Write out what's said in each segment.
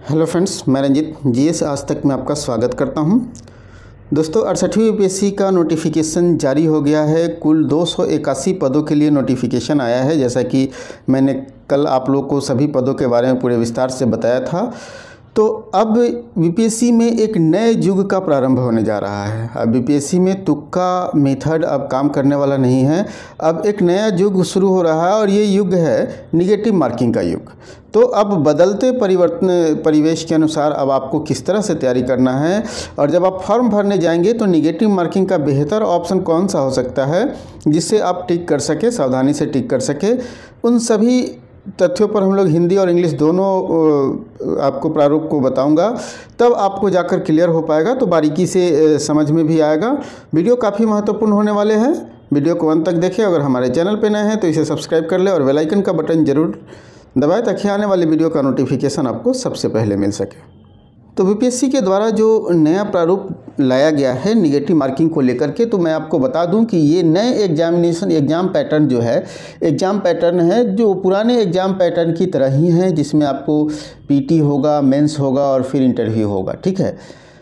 Hello friends, मैं Ranjit GS आज तक में आपका स्वागत करता हूं। दोस्तों 68वीं यूपीएससी का नोटिफिकेशन जारी हो गया है। कुल 281 पदों के लिए नोटिफिकेशन आया है। जैसा कि मैंने कल आप लोग को सभी पदों के बारे में पूरे विस्तार से बताया था। तो अब यूपीएससी में एक नए युग का प्रारंभ होने जा रहा है। अब यूपीएससी में तुक्का मेथड अब काम करने वाला नहीं है। अब एक नया युग शुरू हो रहा है और ये युग है निगेटिव मार्किंग का युग। तो अब बदलते परिवेश के अनुसार अब आपको किस तरह से तैयारी करना है, और जब आप फॉर्म भरने जाएंगे तो निगेटिव मार्किंग का बेहतर ऑप्शन कौन सा हो सकता है जिससे आप टिक कर सके, सावधानी से टिक कर सके, उन सभी तथ्यों पर हम लोग हिंदी और इंग्लिश दोनों आपको प्रारूप को बताऊंगा। तब आपको जाकर क्लियर हो पाएगा, तो बारीकी से समझ में भी आएगा। वीडियो काफ़ी महत्वपूर्ण होने वाले हैं। वीडियो को अंत तक देखें। अगर हमारे चैनल पे नए हैं तो इसे सब्सक्राइब कर ले और बेल आइकन का बटन ज़रूर दबाएं ताकि आने वाले वीडियो का नोटिफिकेशन आपको सबसे पहले मिल सके। तो यूपीएससी के द्वारा जो नया प्रारूप लाया गया है निगेटिव मार्किंग को लेकर के, तो मैं आपको बता दूं कि ये नए एग्ज़ाम पैटर्न जो है, एग्ज़ाम पैटर्न है जो पुराने एग्ज़ाम पैटर्न की तरह ही है, जिसमें आपको पीटी होगा, मेंस होगा और फिर इंटरव्यू होगा। ठीक है,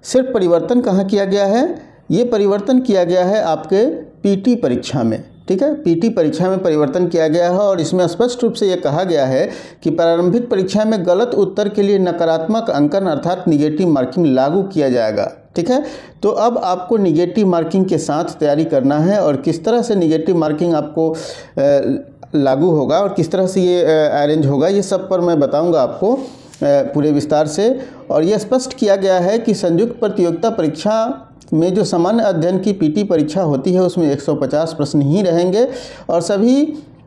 सिर्फ परिवर्तन कहाँ किया गया है? ये परिवर्तन किया गया है आपके पीटी परीक्षा में। ठीक है, पीटी परीक्षा में परिवर्तन किया गया है और इसमें स्पष्ट रूप से ये कहा गया है कि प्रारंभिक परीक्षा में गलत उत्तर के लिए नकारात्मक अंकन अर्थात निगेटिव मार्किंग लागू किया जाएगा। ठीक है, तो अब आपको निगेटिव मार्किंग के साथ तैयारी करना है और किस तरह से निगेटिव मार्किंग आपको लागू होगा और किस तरह से ये अरेंज होगा, ये सब पर मैं बताऊँगा आपको पूरे विस्तार से। और यह स्पष्ट किया गया है कि संयुक्त प्रतियोगिता परीक्षा में जो सामान्य अध्ययन की पीटी परीक्षा होती है उसमें 150 प्रश्न ही रहेंगे और सभी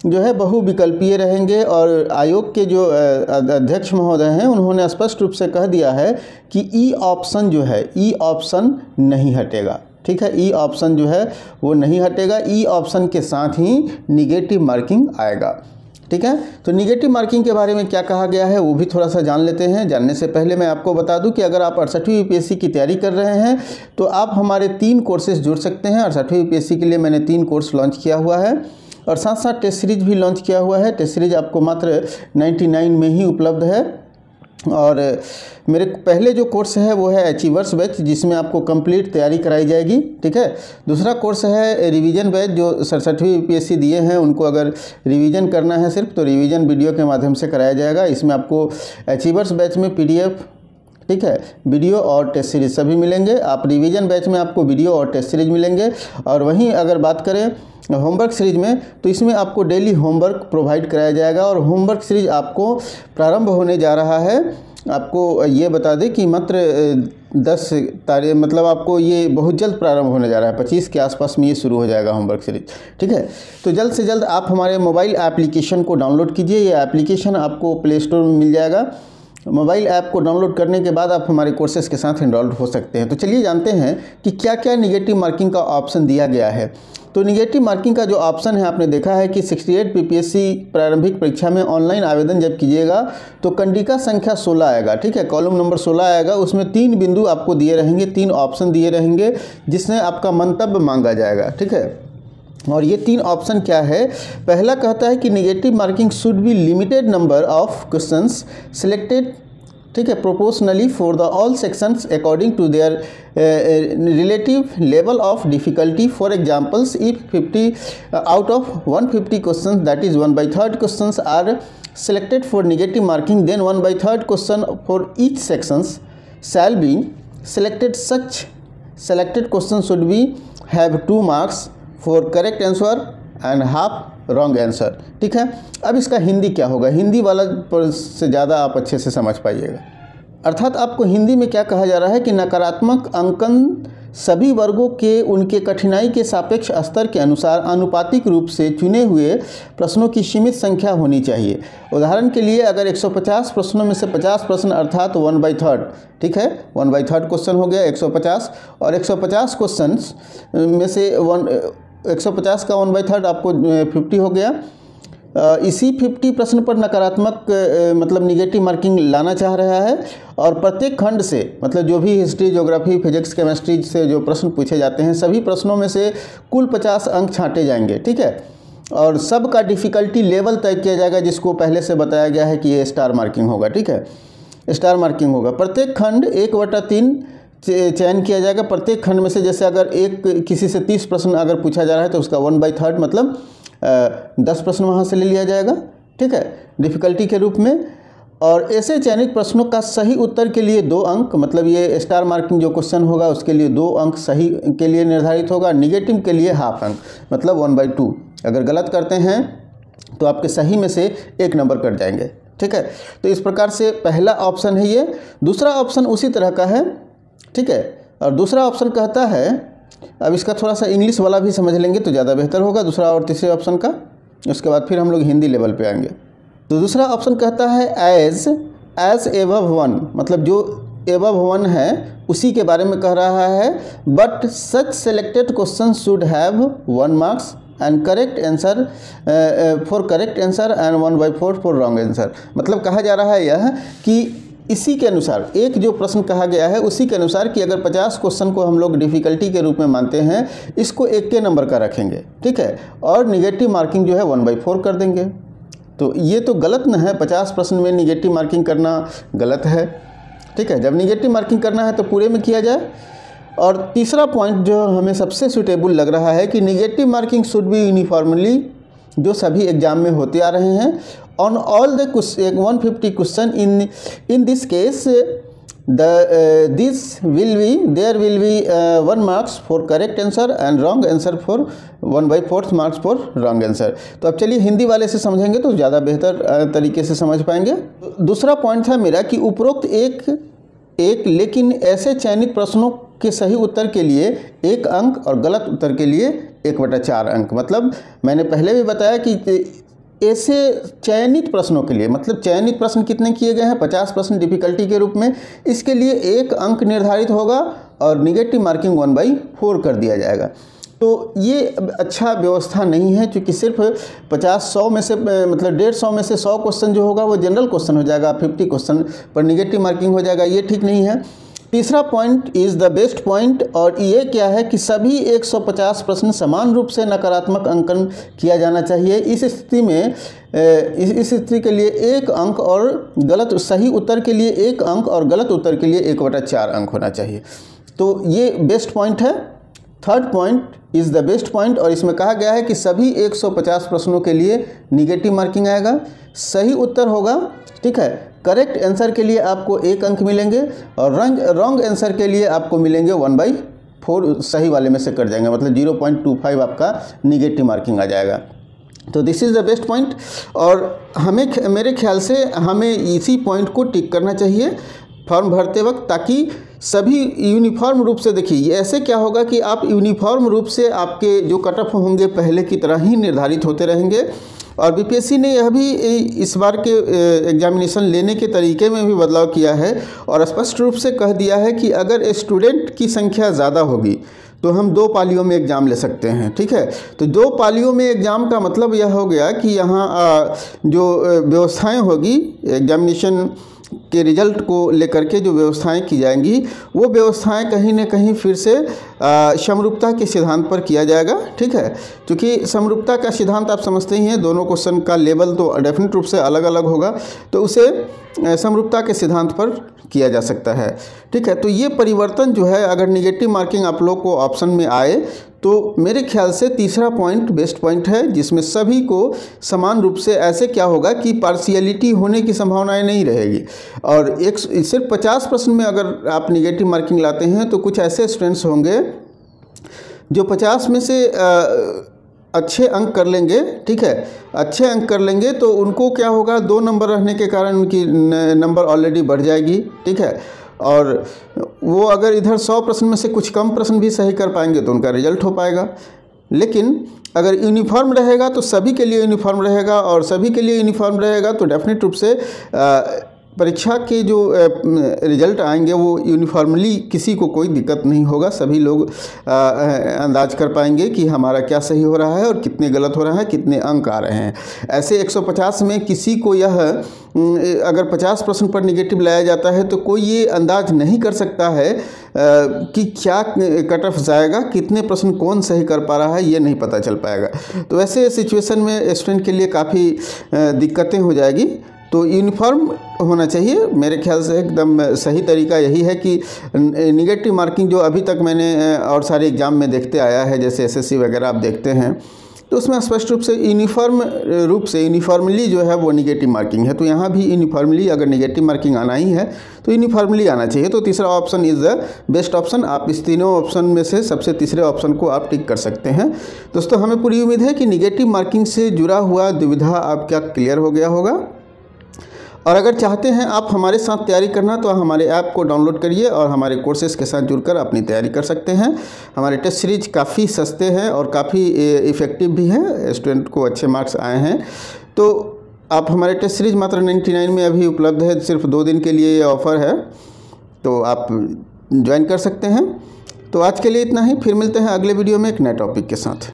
जो है बहुविकल्पीय रहेंगे। और आयोग के जो अध्यक्ष महोदय हैं उन्होंने स्पष्ट रूप से कह दिया है कि ई ऑप्शन जो है, ई ऑप्शन नहीं हटेगा। ठीक है, ई ऑप्शन जो है वो नहीं हटेगा। ई ऑप्शन के साथ ही निगेटिव मार्किंग आएगा। ठीक है, तो निगेटिव मार्किंग के बारे में क्या कहा गया है वो भी थोड़ा सा जान लेते हैं। जानने से पहले मैं आपको बता दूं कि अगर आप 68वीं यूपीएससी की तैयारी कर रहे हैं तो आप हमारे 3 कोर्सेज जुड़ सकते हैं। 68वीं यूपीएससी के लिए मैंने 3 कोर्स लॉन्च किया हुआ है और साथ साथ टेस्ट सीरीज भी लॉन्च किया हुआ है। टेस्ट सीरीज आपको मात्र 99 में ही उपलब्ध है। और मेरे पहले जो कोर्स है वो है अचीवर्स बैच, जिसमें आपको कंप्लीट तैयारी कराई जाएगी। ठीक है, दूसरा कोर्स है रिवीजन बैच, जो 67वीं यूपीएससी दिए हैं उनको अगर रिवीजन करना है सिर्फ, तो रिवीजन वीडियो के माध्यम से कराया जाएगा। इसमें आपको अचीवर्स बैच में पीडीएफ, ठीक है, वीडियो और टेस्ट सीरीज सभी मिलेंगे। आप रिवीजन बैच में आपको वीडियो और टेस्ट सीरीज मिलेंगे। और वहीं अगर बात करें होमवर्क सीरीज में, तो इसमें आपको डेली होमवर्क प्रोवाइड कराया जाएगा। और होमवर्क सीरीज आपको प्रारंभ होने जा रहा है, आपको ये बता दें कि मात्र 10 तारीख, मतलब आपको ये बहुत जल्द प्रारंभ होने जा रहा है। 25 के आसपास में ये शुरू हो जाएगा होमवर्क सीरीज। ठीक है, तो जल्द से जल्द आप हमारे मोबाइल एप्लीकेशन को डाउनलोड कीजिए। ये एप्लीकेशन आपको प्ले स्टोर में मिल जाएगा। मोबाइल ऐप को डाउनलोड करने के बाद आप हमारे कोर्सेज के साथ एनरोल्ड हो सकते हैं। तो चलिए जानते हैं कि क्या क्या निगेटिव मार्किंग का ऑप्शन दिया गया है। तो निगेटिव मार्किंग का जो ऑप्शन है, आपने देखा है कि 68 पीपीएससी प्रारंभिक परीक्षा में ऑनलाइन आवेदन जब कीजिएगा तो कंडिका संख्या 16 आएगा। ठीक है, कॉलम नंबर 16 आएगा। उसमें 3 बिंदु आपको दिए रहेंगे, 3 ऑप्शन दिए रहेंगे जिसमें आपका मंतव्य मांगा जाएगा। ठीक है, और ये 3 ऑप्शन क्या है? पहला कहता है कि negative marking should be limited number of questions selected, ठीक है, proportionally for the all sections according to their relative level of difficulty. For examples, if 50 out of 150 questions, that is 1/3 questions are selected for negative marking, then 1/3 question for each sections shall be selected. Such selected question should be have 2 marks for correct answer and half wrong answer। ठीक है, अब इसका हिंदी क्या होगा? हिंदी वाला पर से ज़्यादा आप अच्छे से समझ पाइएगा। अर्थात आपको हिंदी में क्या कहा जा रहा है कि नकारात्मक अंकन सभी वर्गों के उनके कठिनाई के सापेक्ष स्तर के अनुसार आनुपातिक रूप से चुने हुए प्रश्नों की सीमित संख्या होनी चाहिए। उदाहरण के लिए अगर 150 प्रश्नों में से 50 प्रश्न अर्थात 1/3, ठीक है, 1/3 क्वेश्चन हो गया 150, और 150 क्वेश्चन में से 150 का 1/3 आपको 50 हो गया। इसी 50 प्रश्न पर नकारात्मक मतलब निगेटिव मार्किंग लाना चाह रहा है। और प्रत्येक खंड से, मतलब जो भी हिस्ट्री, ज्योग्राफी, फिजिक्स, केमिस्ट्री से जो प्रश्न पूछे जाते हैं, सभी प्रश्नों में से कुल 50 अंक छांटे जाएंगे। ठीक है, और सब का डिफ़िकल्टी लेवल तय किया जाएगा, जिसको पहले से बताया गया है कि ये स्टार मार्किंग होगा। ठीक है, स्टार मार्किंग होगा। प्रत्येक खंड 1/3 चयन किया जाएगा। प्रत्येक खंड में से जैसे अगर एक किसी से 30 प्रश्न अगर पूछा जा रहा है तो उसका 1/3 मतलब 10 प्रश्न वहाँ से ले लिया जाएगा, ठीक है, डिफ़िकल्टी के रूप में। और ऐसे चयनित प्रश्नों का सही उत्तर के लिए 2 अंक, मतलब ये स्टार मार्किंग जो क्वेश्चन होगा उसके लिए 2 अंक सही के लिए निर्धारित होगा। निगेटिव के लिए हाफ अंक मतलब 1/2। अगर गलत करते हैं तो आपके सही में से 1 नंबर कट जाएंगे, ठीक है। तो इस प्रकार से पहला ऑप्शन है ये। दूसरा ऑप्शन उसी तरह का है, ठीक है। और दूसरा ऑप्शन कहता है, अब इसका थोड़ा सा इंग्लिश वाला भी समझ लेंगे तो ज़्यादा बेहतर होगा, दूसरा और तीसरे ऑप्शन का। उसके बाद फिर हम लोग हिंदी लेवल पे आएंगे। तो दूसरा ऑप्शन कहता है एज एबव 1, मतलब जो एबव 1 है उसी के बारे में कह रहा है। But such selected question should have 1 marks and correct answer for correct answer and 1/4 for wrong answer. मतलब कहा जा रहा है यह कि इसी के अनुसार एक जो प्रश्न कहा गया है उसी के अनुसार कि अगर 50 क्वेश्चन को हम लोग डिफ़िकल्टी के रूप में मानते हैं, इसको 1 के नंबर का रखेंगे, ठीक है, और निगेटिव मार्किंग जो है 1/4 कर देंगे। तो ये तो गलत न है, 50 प्रश्न में निगेटिव मार्किंग करना गलत है, ठीक है। जब निगेटिव मार्किंग करना है तो पूरे में किया जाए। और तीसरा पॉइंट जो हमें सबसे सूटेबल लग रहा है कि negative marking should B uniformly, जो सभी एग्जाम में होते आ रहे हैं, on all the 150 question. In this case there will be 1 marks for correct answer and wrong answer for 1/4 marks for wrong answer। तो अब चलिए हिंदी वाले से समझेंगे तो ज़्यादा बेहतर तरीके से समझ पाएंगे। दूसरा पॉइंट था मेरा कि उपरोक्त एक लेकिन ऐसे चयनित प्रश्नों के सही उत्तर के लिए 1 अंक और गलत उत्तर के लिए 1/4 अंक। मतलब मैंने पहले भी बताया कि ऐसे चयनित प्रश्नों के लिए, मतलब चयनित प्रश्न कितने किए गए हैं, 50 प्रश्न डिफ़िकल्टी के रूप में, इसके लिए 1 अंक निर्धारित होगा और निगेटिव मार्किंग 1/4 कर दिया जाएगा। तो ये अच्छा व्यवस्था नहीं है, क्योंकि सिर्फ 50-100 में से मतलब 150 में से 100 क्वेश्चन जो होगा वो जनरल क्वेश्चन हो जाएगा, 50 क्वेश्चन पर निगेटिव मार्किंग हो जाएगा, ये ठीक नहीं है। तीसरा point is the best point, और ये क्या है कि सभी 150 प्रश्न समान रूप से नकारात्मक अंकन किया जाना चाहिए। इस स्थिति में इस स्थिति के लिए 1 अंक और गलत सही उत्तर के लिए 1 अंक और गलत उत्तर के लिए 1/4 अंक होना चाहिए। तो ये बेस्ट पॉइंट है। Third point is the best point, और इसमें कहा गया है कि सभी 150 प्रश्नों के लिए निगेटिव मार्किंग आएगा। सही उत्तर होगा, ठीक है, करेक्ट आंसर के लिए आपको 1 अंक मिलेंगे और रॉन्ग आंसर के लिए आपको मिलेंगे 1/4, सही वाले में से कट जाएंगे, मतलब 0.25 आपका निगेटिव मार्किंग आ जाएगा। तो this is the best point, और मेरे ख्याल से हमें इसी पॉइंट को टिक करना चाहिए फॉर्म भरते वक्त, ताकि सभी यूनिफॉर्म रूप से, देखिए ऐसे क्या होगा कि आप यूनिफॉर्म रूप से आपके जो कट ऑफ होंगे पहले की तरह ही निर्धारित होते रहेंगे। और बीपीएससी ने यह भी इस बार के एग्जामिनेशन लेने के तरीके में भी बदलाव किया है और स्पष्ट रूप से कह दिया है कि अगर स्टूडेंट की संख्या ज़्यादा होगी तो हम 2 पालियों में एग्ज़ाम ले सकते हैं, ठीक है। तो 2 पालियों में एग्ज़ाम का मतलब यह हो गया कि यहाँ जो व्यवस्थाएं होगी एग्जामिनेशन के रिजल्ट को लेकर के, जो व्यवस्थाएं की जाएंगी वो व्यवस्थाएं कहीं न कहीं फिर से समरूपता के सिद्धांत पर किया जाएगा, ठीक है। क्योंकि समरूपता का सिद्धांत आप समझते ही हैं, दोनों क्वेश्चन का लेवल तो डेफिनेट रूप से अलग अलग होगा, तो उसे समरूपता के सिद्धांत पर किया जा सकता है, ठीक है। तो ये परिवर्तन जो है, अगर निगेटिव मार्किंग आप लोग को ऑप्शन में आए तो मेरे ख्याल से तीसरा पॉइंट बेस्ट पॉइंट है, जिसमें सभी को समान रूप से, ऐसे क्या होगा कि पार्शियलिटी होने की संभावनाएं नहीं रहेगी। और सिर्फ 50 प्रश्न में अगर आप निगेटिव मार्किंग लाते हैं तो कुछ ऐसे स्टूडेंट्स होंगे जो 50 में से अच्छे अंक कर लेंगे, ठीक है, अच्छे अंक कर लेंगे, तो उनको क्या होगा, 2 नंबर रहने के कारण उनकी नंबर ऑलरेडी बढ़ जाएगी, ठीक है। और वो अगर इधर 100 प्रश्न में से कुछ कम प्रश्न भी सही कर पाएंगे तो उनका रिजल्ट हो पाएगा। लेकिन अगर यूनिफॉर्म रहेगा तो सभी के लिए यूनिफॉर्म रहेगा, और सभी के लिए यूनिफॉर्म रहेगा तो डेफिनेट रूप से परीक्षा के जो रिजल्ट आएंगे वो यूनिफॉर्मली, किसी को कोई दिक्कत नहीं होगा, सभी लोग अंदाज कर पाएंगे कि हमारा क्या सही हो रहा है और कितने गलत हो रहा है, कितने अंक आ रहे हैं। ऐसे 150 में किसी को यह अगर 50 प्रश्न पर निगेटिव लाया जाता है तो कोई ये अंदाज नहीं कर सकता है कि क्या कट ऑफ जाएगा, कितने प्रश्न कौन सही कर पा रहा है, ये नहीं पता चल पाएगा। तो ऐसे सिचुएशन में स्टूडेंट के लिए काफ़ी दिक्कतें हो जाएगी, तो यूनिफॉर्म होना चाहिए। मेरे ख्याल से एकदम सही तरीका यही है कि निगेटिव मार्किंग जो अभी तक मैंने और सारे एग्ज़ाम में देखते आया है, जैसे एसएससी वगैरह आप देखते हैं, तो उसमें स्पष्ट रूप से यूनिफॉर्मली जो है वो निगेटिव मार्किंग है। तो यहाँ भी यूनिफॉर्मली अगर निगेटिव मार्किंग आना ही है तो यूनिफॉर्मली आना चाहिए। तो तीसरा option is the best option. आप इस तीनों ऑप्शन में से सबसे तीसरे ऑप्शन को आप टिक कर सकते हैं। दोस्तों, हमें पूरी उम्मीद है कि निगेटिव मार्किंग से जुड़ा हुआ दुविधा आपका क्लियर हो गया होगा। और अगर चाहते हैं आप हमारे साथ तैयारी करना तो हमारे ऐप को डाउनलोड करिए और हमारे कोर्सेज़ के साथ जुड़कर अपनी तैयारी कर सकते हैं। हमारे टेस्ट सीरीज काफ़ी सस्ते हैं और काफ़ी इफ़ेक्टिव भी हैं, स्टूडेंट को अच्छे मार्क्स आए हैं। तो आप हमारे टेस्ट सीरीज मात्र 99 में अभी उपलब्ध है, सिर्फ 2 दिन के लिए ये ऑफ़र है, तो आप ज्वाइन कर सकते हैं। तो आज के लिए इतना ही, फिर मिलते हैं अगले वीडियो में एक नए टॉपिक के साथ।